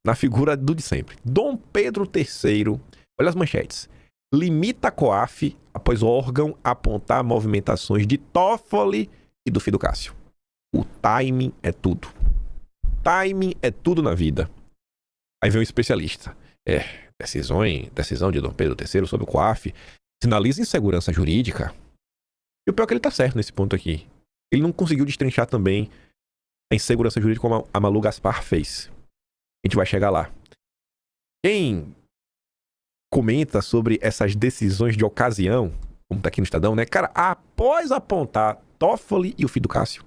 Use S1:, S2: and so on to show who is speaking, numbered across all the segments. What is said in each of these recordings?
S1: na figura do de sempre. Dom Pedro III, olha as manchetes, limita a COAF após o órgão apontar movimentações de Toffoli e do filho Cássio. O timing é tudo. Timing é tudo na vida. Aí vem um especialista. Decisão de Dom Pedro III sobre o COAF sinaliza insegurança jurídica. E o pior é que ele tá certo nesse ponto aqui. Ele não conseguiu destrinchar também a insegurança jurídica como a Malu Gaspar fez. A gente vai chegar lá. Quem comenta sobre essas decisões de ocasião, como tá aqui no Estadão, né? Cara, após apontar Toffoli e o filho do Cássio,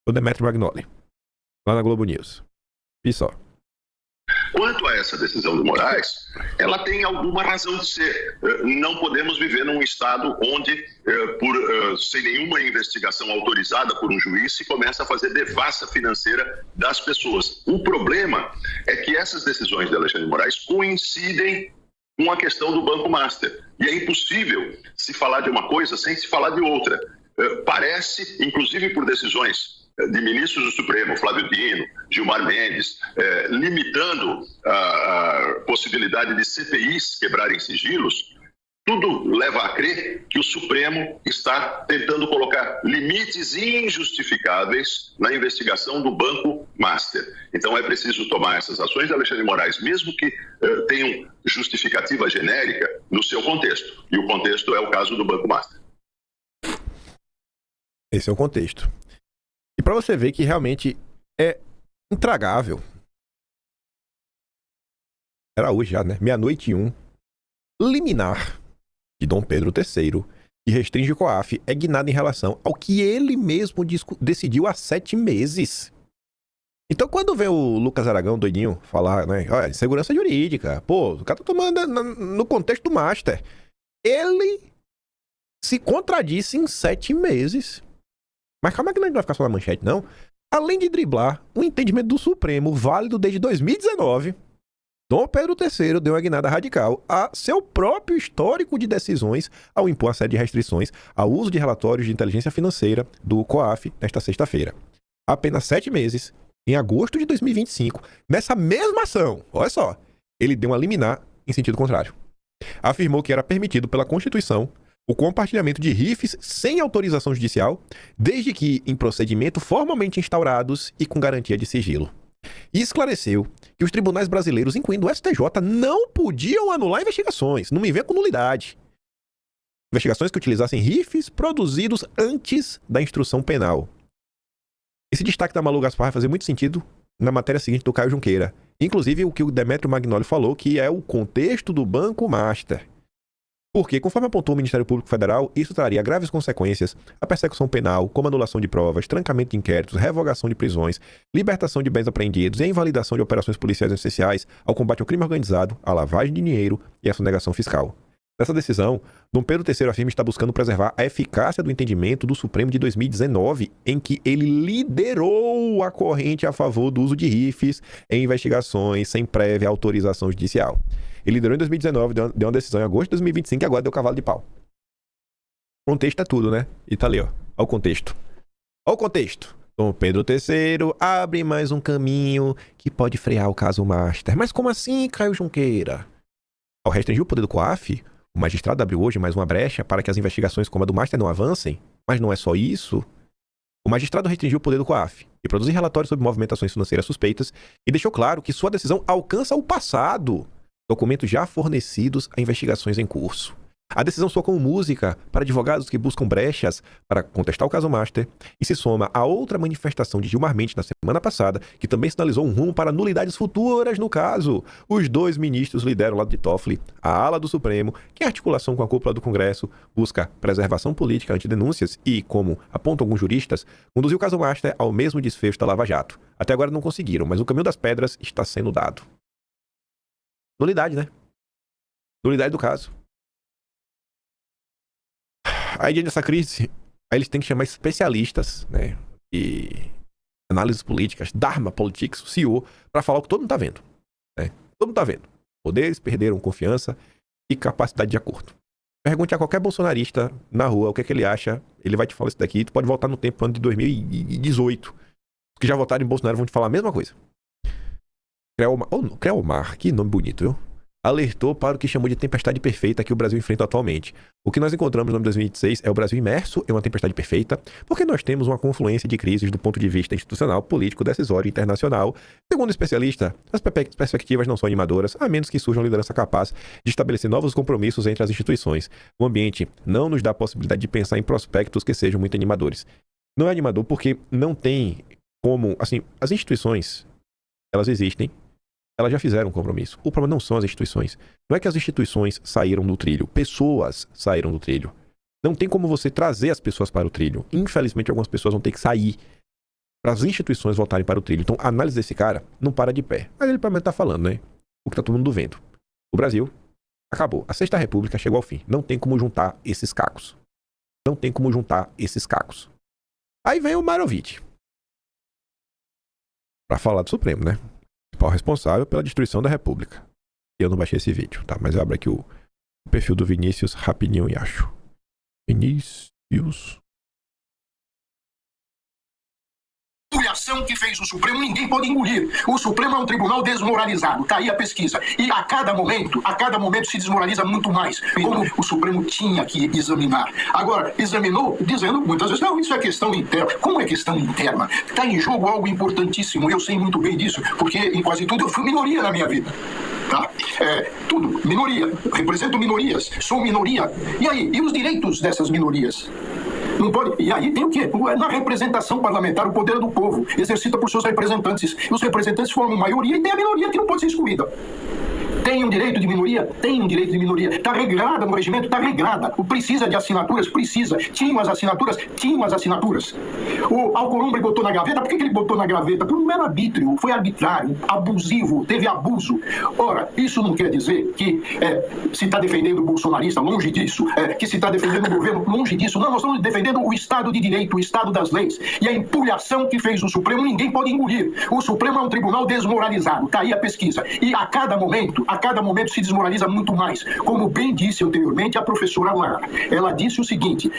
S1: o Demetrio Magnoli, lá na Globo News. E só.
S2: Quanto a essa decisão do Moraes, ela tem alguma razão de ser. Não podemos viver num estado onde, sem nenhuma investigação autorizada por um juiz, se começa a fazer devassa financeira das pessoas. O problema é que essas decisões de Alexandre de Moraes coincidem com a questão do Banco Master. E é impossível se falar de uma coisa sem se falar de outra. Parece, inclusive por decisões de ministros do Supremo, Flávio Dino, Gilmar Mendes, limitando a possibilidade de CPIs quebrarem sigilos, tudo leva a crer que o Supremo está tentando colocar limites injustificáveis na investigação do Banco Master. Então é preciso tomar essas ações de Alexandre de Moraes, mesmo que tenham justificativa genérica, no seu contexto. E o contexto é o caso do Banco Master.
S1: Esse é o contexto. E para você ver que realmente é intragável. Era hoje já, né? 00:01. Liminar de Dom Pedro III, que restringe o COAF, é guinado em relação ao que ele mesmo decidiu há 7 meses. Então, quando vem o Lucas Aragão, doidinho, falar, né? Olha, insegurança jurídica. Pô, o cara tá tomando no contexto do Master. Ele se contradisse em 7 meses. Mas calma que não vai ficar só na manchete, não. Além de driblar o entendimento do Supremo, válido desde 2019, Dom Pedro III deu uma guinada radical a seu próprio histórico de decisões ao impor a série de restrições ao uso de relatórios de inteligência financeira do COAF nesta sexta-feira. Há apenas 7 meses, em agosto de 2025, nessa mesma ação, olha só, ele deu uma liminar em sentido contrário. Afirmou que era permitido pela Constituição o compartilhamento de RIFs sem autorização judicial, desde que em procedimento formalmente instaurados e com garantia de sigilo. E esclareceu que os tribunais brasileiros, incluindo o STJ, não podiam anular investigações, não me vê com nulidade. Investigações que utilizassem RIFs produzidos antes da instrução penal. Esse destaque da Malu Gaspar vai fazer muito sentido na matéria seguinte do Caio Junqueira. Inclusive o que o Demetrio Magnoli falou, que é o contexto do Banco Master. Porque, conforme apontou o Ministério Público Federal, isso traria graves consequências à persecução penal, como anulação de provas, trancamento de inquéritos, revogação de prisões, libertação de bens apreendidos e a invalidação de operações policiais essenciais ao combate ao crime organizado, à lavagem de dinheiro e à sonegação fiscal. Nessa decisão, Dom Pedro III afirma estar buscando preservar a eficácia do entendimento do Supremo de 2019, em que ele liderou a corrente a favor do uso de RIFs em investigações sem prévia autorização judicial. Ele liderou em 2019, deu uma decisão em agosto de 2025 e agora deu cavalo de pau. Contexto é tudo, né? E tá ali, ó. Olha o contexto. Olha o contexto. Dom Pedro III abre mais um caminho que pode frear o caso Master. Mas como assim, Caio Junqueira? Ao restringir o poder do COAF, o magistrado abriu hoje mais uma brecha para que as investigações como a do Master não avancem. Mas não é só isso. O magistrado restringiu o poder do COAF e produziu relatórios sobre movimentações financeiras suspeitas e deixou claro que sua decisão alcança o passado. Documentos já fornecidos a investigações em curso. A decisão soa como música para advogados que buscam brechas para contestar o caso Master e se soma a outra manifestação de Gilmar Mendes na semana passada, que também sinalizou um rumo para nulidades futuras no caso. Os 2 ministros lideram o lado de Toffoli, a ala do Supremo, que em articulação com a cúpula do Congresso busca preservação política ante denúncias e, como apontam alguns juristas, conduziu o caso Master ao mesmo desfecho da Lava Jato. Até agora não conseguiram, mas o caminho das pedras está sendo dado. Nulidade, né? Nulidade do caso. Aí, diante dessa crise, aí eles têm que chamar especialistas, né? E análises políticas, Dharma Politics, o CEO, para falar o que todo mundo tá vendo. Né? Todo mundo tá vendo. Poderes perderam confiança e capacidade de acordo. Pergunte a qualquer bolsonarista na rua o que é que ele acha. Ele vai te falar isso daqui. Tu pode voltar no tempo, ano de 2018. Os que já votaram em Bolsonaro vão te falar a mesma coisa. Creomar, que nome bonito, viu? Alertou para o que chamou de tempestade perfeita que o Brasil enfrenta atualmente. O que nós encontramos no ano de 2026 é o Brasil imerso em uma tempestade perfeita, porque nós temos uma confluência de crises do ponto de vista institucional, político, decisório e internacional. Segundo o especialista, as perspectivas não são animadoras, a menos que surja uma liderança capaz de estabelecer novos compromissos entre as instituições. O ambiente não nos dá a possibilidade de pensar em prospectos que sejam muito animadores. Não é animador porque não tem como... Assim, as instituições, elas existem. Elas já fizeram um compromisso. O problema não são as instituições. Não é que as instituições saíram do trilho. Pessoas saíram do trilho. Não tem como você trazer as pessoas para o trilho. Infelizmente, algumas pessoas vão ter que sair para as instituições voltarem para o trilho. Então, a análise desse cara não para de pé. Mas ele provavelmente está falando, né? O que está todo mundo vendo. O Brasil acabou. A Sexta República chegou ao fim. Não tem como juntar esses cacos. Não tem como juntar esses cacos. Aí vem o Marovitch para falar do Supremo, né? Principal responsável pela destruição da República. Eu não baixei esse vídeo, tá? Mas eu abro aqui o perfil do Vinícius rapidinho e acho. Vinícius.
S3: Ação que fez o Supremo, ninguém pode engolir. O Supremo é um tribunal desmoralizado. Tá aí a pesquisa. E a cada momento se desmoraliza muito mais. Como o Supremo tinha que examinar. Agora, examinou dizendo muitas vezes, não, isso é questão interna. Como é questão interna? Está em jogo algo importantíssimo. Eu sei muito bem disso, porque em quase tudo eu fui minoria na minha vida. Tá? Tudo, minoria. Represento minorias. Sou minoria. E aí? E os direitos dessas minorias? Não pode. E aí tem o quê? Na representação parlamentar, o poder é do povo, exercita por seus representantes. E os representantes formam maioria e tem a minoria que não pode ser excluída. Tem um direito de minoria? Tem um direito de minoria. Está regrada no regimento? Está regrada. Precisa de assinaturas? Precisa. Tinham as assinaturas? Tinham as assinaturas. O Alcolumbre botou na gaveta. Por que ele botou na gaveta? Por um mero arbítrio. Foi arbitrário, abusivo, teve abuso. Ora, isso não quer dizer que se está defendendo o bolsonarista, longe disso. Que se está defendendo o governo, longe disso. Não, nós estamos defendendo o Estado de Direito, o Estado das leis. E a empulhação que fez o Supremo, ninguém pode engolir. O Supremo é um tribunal desmoralizado. Está aí a pesquisa. E a cada momento se desmoraliza muito mais. Como bem disse anteriormente a professora Lara. Ela disse o seguinte,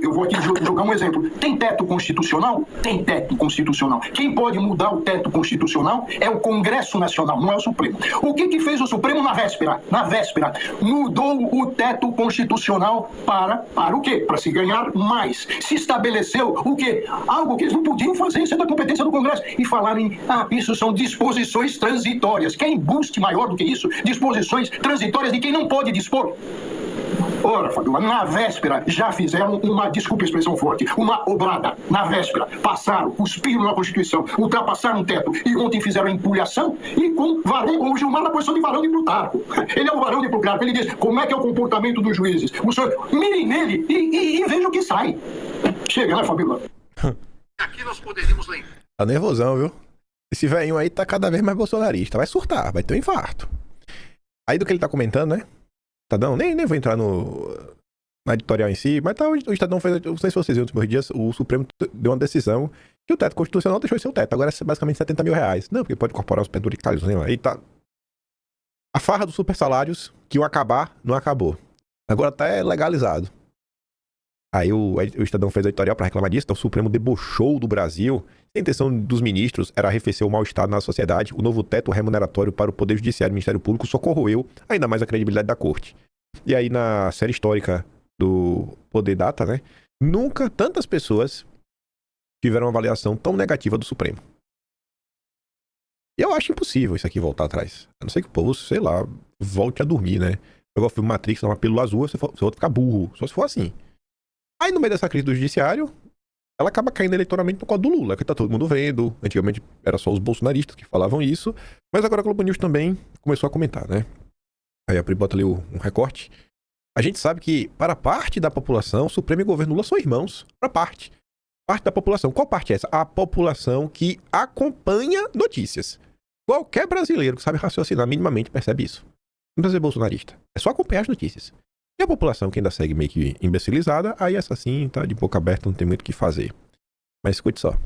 S3: eu vou aqui jogar um exemplo. Tem teto constitucional? Tem teto constitucional. Quem pode mudar o teto constitucional é o Congresso Nacional, não é o Supremo. O que fez o Supremo na véspera? Na véspera, mudou o teto constitucional para o quê? Para se ganhar mais. Se estabeleceu o quê? Algo que eles não podiam fazer, isso é da competência do Congresso. E falaram isso são disposições transitórias. Quer embuste maior do que isso? Disposições transitórias de quem não pode dispor. Ora, Fabiola, na véspera já fizeram uma, desculpa a expressão forte, uma obrada. Na véspera, passaram, cuspiram na Constituição, ultrapassaram o teto e ontem fizeram a empulhação e com o Gilmar na posição de varão de Plutarco. Ele é o varão de Plutarco, ele diz como é que é o comportamento dos juízes. O senhor, mirem nele e veja o que sai. Chega, né, Fabiola?
S2: Aqui nós poderíamos lembrar.
S1: Tá nervosão, viu? Esse velhinho aí tá cada vez mais bolsonarista. Vai surtar, vai ter um infarto. Aí do que ele tá comentando, né? Estadão, nem vou entrar na editorial em si, mas tá, o Estadão fez, não sei se vocês viram nos primeiros dias, o Supremo deu uma decisão que o teto constitucional deixou de ser o teto. Agora é basicamente 70 mil reais. Não, porque pode incorporar os penduricários, né? Aí tá. A farra dos super salários, que iam acabar, não acabou. Agora tá legalizado. Aí o Estadão fez a editorial para reclamar disso, então o Supremo debochou do Brasil. A intenção dos ministros era arrefecer o mal-estar na sociedade. O novo teto remuneratório para o Poder Judiciário e o Ministério Público só corroeu ainda mais a credibilidade da Corte. E aí na série histórica do Poder Data, né? Nunca tantas pessoas tiveram uma avaliação tão negativa do Supremo. E eu acho impossível isso aqui voltar atrás. A não ser que o povo, sei lá, volte a dormir, né? Igual o filme Matrix, dá uma pílula azul, você vai ficar burro. Só se for assim. Aí no meio dessa crise do judiciário, ela acaba caindo eleitoralmente por causa do Lula, que tá todo mundo vendo. Antigamente era só os bolsonaristas que falavam isso, mas agora a Globo News também começou a comentar, né? Aí a Pri bota ali um recorte. A gente sabe que para parte da população, o Supremo e o governo Lula são irmãos. Para parte. Parte da população. Qual parte é essa? A população que acompanha notícias. Qualquer brasileiro que sabe raciocinar minimamente percebe isso. Não precisa ser bolsonarista. É só acompanhar as notícias. E a população que ainda segue meio que imbecilizada, aí essa sim tá de boca aberta, não tem muito o que fazer. Mas escute só.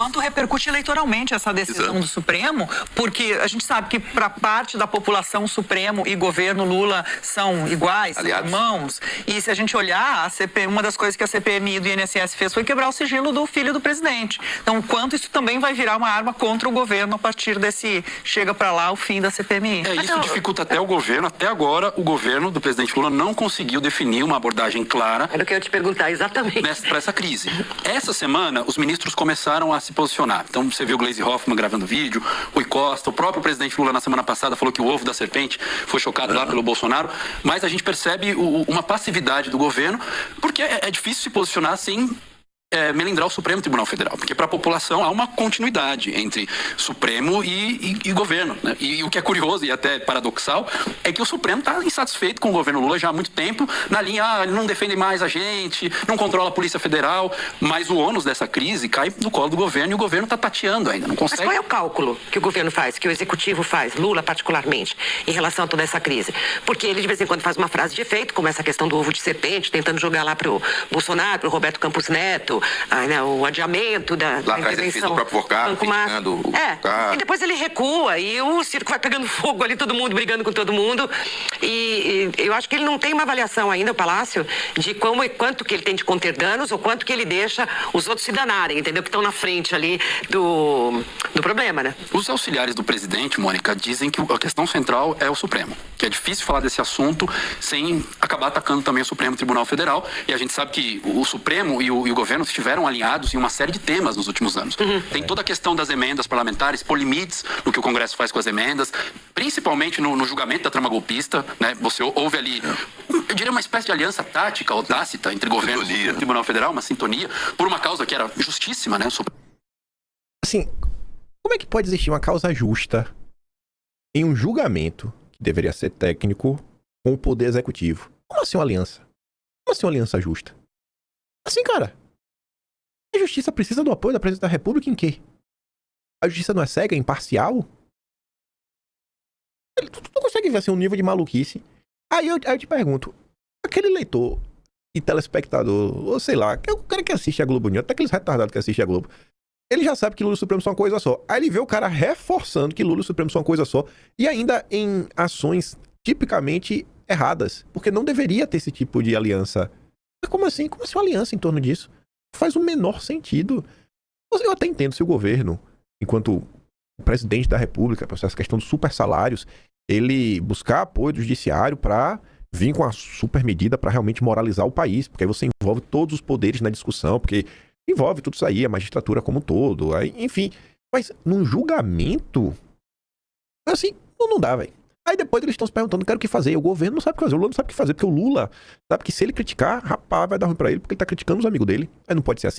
S4: Quanto repercute eleitoralmente essa decisão do Supremo, porque a gente sabe que para parte da população o Supremo e governo Lula são iguais, são irmãos, e se a gente olhar, a CPI, uma das coisas que a CPMI do INSS fez foi quebrar o sigilo do filho do presidente. Então, quanto isso também vai virar uma arma contra o governo a partir desse, chega para lá, o fim da CPMI.
S5: Isso dificulta até o governo, até agora o governo do presidente Lula não conseguiu definir uma abordagem clara.
S6: Era o que eu ia te perguntar, exatamente.
S5: Para essa crise. Essa semana, os ministros começaram a se posicionar. Então, você viu o Gleisi Hoffmann gravando vídeo, Rui Costa, o próprio presidente Lula na semana passada falou que o ovo da serpente foi chocado lá pelo Bolsonaro, mas a gente percebe uma passividade do governo, porque é difícil se posicionar sem melindrar o Supremo Tribunal Federal, porque para a população há uma continuidade entre Supremo e governo, né? E o que é curioso e até paradoxal é que o Supremo está insatisfeito com o governo Lula já há muito tempo, na linha, não defende mais a gente, não controla a Polícia Federal, mas o ônus dessa crise cai no colo do governo e o governo está tateando ainda, não consegue.
S6: Mas qual é o cálculo que o governo faz, que o executivo faz, Lula particularmente, em relação a toda essa crise? Porque ele de vez em quando faz uma frase de efeito, como essa questão do ovo de serpente, tentando jogar lá pro Bolsonaro, pro Roberto Campos Neto, o adiamento da intervenção.
S7: Do próprio Vocap, criticando o
S6: e depois ele recua e o circo vai pegando fogo ali, todo mundo brigando com todo mundo. E eu acho que ele não tem uma avaliação ainda, o Palácio, de quanto que ele tem de conter danos ou quanto que ele deixa os outros se danarem, entendeu? Que estão na frente ali do problema, né?
S5: Os auxiliares do presidente, Mônica, dizem que a questão central é o Supremo, que é difícil falar desse assunto sem acabar atacando também o Supremo Tribunal Federal, e a gente sabe que o Supremo e o governo estiveram alinhados em uma série de temas nos últimos anos. Tem toda a questão das emendas parlamentares, por limites no que o Congresso faz com as emendas, principalmente no julgamento da trama golpista, né? Você houve ali, eu diria, uma espécie de aliança tática ou tácita entre governo e o Tribunal Federal, uma sintonia, por uma causa que era justíssima, né?
S1: Assim, como é que pode existir uma causa justa em um julgamento que deveria ser técnico com o poder executivo? Como assim uma aliança? Como assim uma aliança justa? Assim, cara, a justiça precisa do apoio da presidência da República em quê? A justiça não é cega, é imparcial? Tu consegue ver assim um nível de maluquice? Aí eu te pergunto, aquele leitor e telespectador, ou sei lá, o cara que assiste a Globo News, até aqueles retardados que assistem a Globo, ele já sabe que Lula e o Supremo são uma coisa só. Aí ele vê o cara reforçando que Lula e o Supremo são uma coisa só, e ainda em ações tipicamente erradas, porque não deveria ter esse tipo de aliança. Mas como assim? Como assim uma aliança em torno disso? Faz o menor sentido. Eu até entendo se o governo, enquanto o presidente da República, para essa questão dos super salários, ele buscar apoio do judiciário para vir com a super medida para realmente moralizar o país, porque aí você envolve todos os poderes na discussão, porque envolve tudo isso aí, a magistratura como um todo, aí, enfim. Mas num julgamento, assim, não dá, velho. Aí depois eles estão se perguntando, quero o que fazer. E o governo não sabe o que fazer, o Lula não sabe o que fazer, porque o Lula sabe que se ele criticar, rapaz, vai dar ruim pra ele, porque ele tá criticando os amigos dele. Aí não pode ser assim.